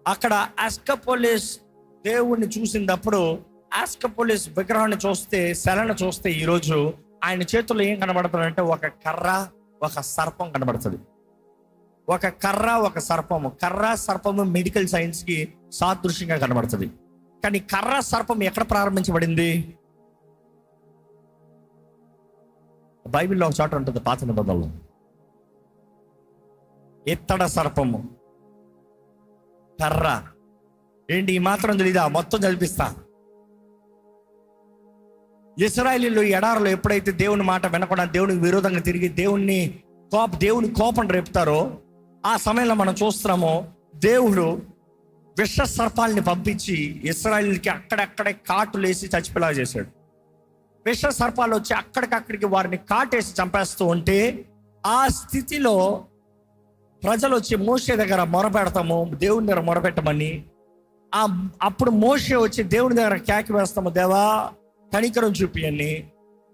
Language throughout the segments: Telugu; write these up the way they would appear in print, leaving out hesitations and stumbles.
అక్కడ ఆస్కపోలిస్ దేవుణ్ణి చూసినప్పుడు, ఆస్కపోలిస్ విగ్రహాన్ని చూస్తే, శలను చూస్తే, ఈరోజు ఆయన చేతుల్లో ఏం కనబడుతుందంటే ఒక కర్ర, ఒక సర్పం కనబడుతుంది. ఒక కర్ర, ఒక సర్పము. కర్ర సర్పము మెడికల్ సైన్స్ కి సాదృశ్యంగా కనబడుతుంది. కానీ కర్ర సర్పం ఎక్కడ ప్రారంభించబడింది? బైబిల్లో ఒక చోట ఉంటుంది, పాత నిబంధనలో. ఇత్తడి సర్పము, కర్ర. ఏంటి ఈ మాత్రం తెలీదా? మొత్తం చదివిస్తా. ఇశ్రాయేలీయులు ఎడారిలో ఎప్పుడైతే దేవుని మాట వినకుండా దేవునికి విరోధంగా తిరిగి దేవుని కోపం రేపుతారో, ఆ సమయంలో మనం చూస్తున్నాము దేవుడు విష సర్పాలని పంపించి ఇశ్రాయేలీయులకి అక్కడక్కడే కాటులేసి చచ్చిపోయేలా చేశాడు. విష సర్పాలు వచ్చి అక్కడికక్కడికి వారిని కాటేసి చంపేస్తూ ఉంటే, ఆ స్థితిలో ప్రజలు వచ్చి మోషే దగ్గర మొరపెడతాము, దేవుని దగ్గర మొరపెట్టమని. అప్పుడు మోషే వచ్చి దేవుని దగ్గర కేక వేస్తాము, దేవా కనికరం చూపి అని.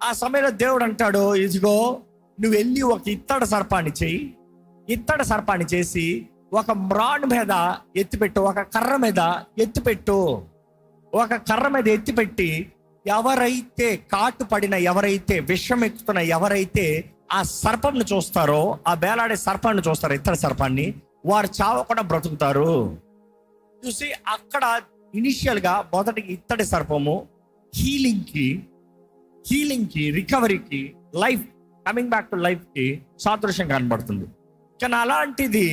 ఆ సమయంలో దేవుడు అంటాడు, ఇదిగో నువ్వు వెళ్ళి ఒక ఇత్తడి సర్పాన్ని చెయ్యి. ఇత్తడి సర్పాన్ని చేసి ఒక మ్రాడ్ మీద ఎత్తిపెట్టు, ఒక కర్ర మీద ఎత్తిపెట్టు. ఒక కర్ర మీద ఎత్తిపెట్టి ఎవరైతే కాటు పడిన, ఎవరైతే విషం ఎక్కుతున్న, ఎవరైతే ఆ సర్పంను చూస్తారో, ఆ వేలాడే సర్పాన్ని చూస్తారో, ఇత్తడి సర్పాన్ని, వారు చావకుండా బ్రతుకుతారు. చూసి అక్కడ ఇనిషియల్ గా మొదటికి ఇత్తడి సర్పము హీలింగ్ కి రికవరీకి, life coming back to life కి సాదృశ్యం కనబడుతుంది. కానీ అలాంటిది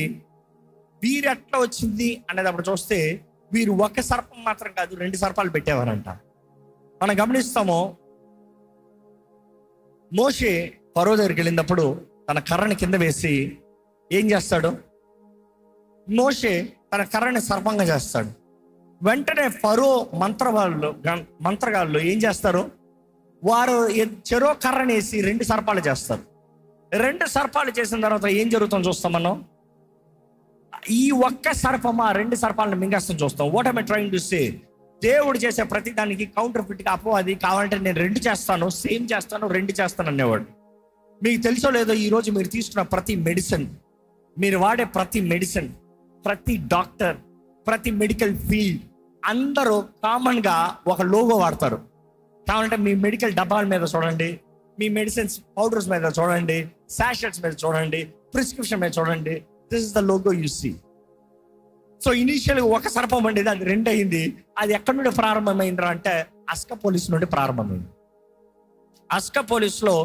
వీరు ఎట్లా వచ్చింది అనేది అప్పుడు చూస్తే, వీరు ఒక సర్పం మాత్రం కాదు, 2 సర్పాలు పెట్టేవారంట. మనం గమనిస్తాము, మోషే ఫరో దగ్గరికి వెళ్ళినప్పుడు తన కర్రని కింద వేసి ఏం చేస్తాడు? మోషే తన కర్రని సర్పంగా చేస్తాడు. వెంటనే ఫరో మంత్రగాళ్ళు ఏం చేస్తారు? వారు చెరో కర్రని వేసి 2 సర్పాలు చేస్తారు. 2 సర్పాలు చేసిన తర్వాత ఏం జరుగుతుందో చూస్తాం మనం. ఈ ఒక్క సర్పం ఆ 2 సర్పాలను మింగేస్తాం చూస్తాం. What I trying to say, దేవుడు చేసే ప్రతి దానికి కౌంటర్ ఫిట్ గా అపవాది కావాలంటే నేను 2 చేస్తాను, సేమ్ చేస్తాను, 2 చేస్తాను అనేవాడు. మీకు తెలుసో లేదో, ఈరోజు మీరు తీసుకున్న ప్రతి మెడిసిన్, మీరు వాడే ప్రతి మెడిసిన్, ప్రతి డాక్టర్, ప్రతి మెడికల్ ఫీల్డ్ అందరూ కామన్ గా ఒక లోగో వాడతారు. కావాలంటే మీ మెడికల్ డబ్బాల మీద చూడండి, మీ మెడిసిన్స్ పౌడర్స్ మీద చూడండి, సాషెట్స్ మీద చూడండి, ప్రిస్క్రిప్షన్ మీద చూడండి. This is the logo you see. So initial ఒక సర్పం ఉండేది, అది 2 అయింది. అది ఎక్కడి నుండి ప్రారంభమైంది అంటే ఆస్కపోలిస్ నుండి ప్రారంభమైంది. ఆస్కపోలిస్ లో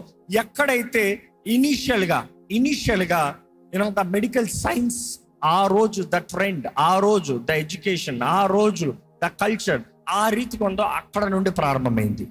ఎక్కడైతే ఇనీషియల్ గా ద మెడికల్ సైన్స్, ఆ రోజు ద ట్రెండ్, ఆ రోజు ద ఎడ్యుకేషన్, ఆ రోజు ద కల్చర్ ఆ రీతిగా ఉందో అక్కడ నుండి ప్రారంభమైంది.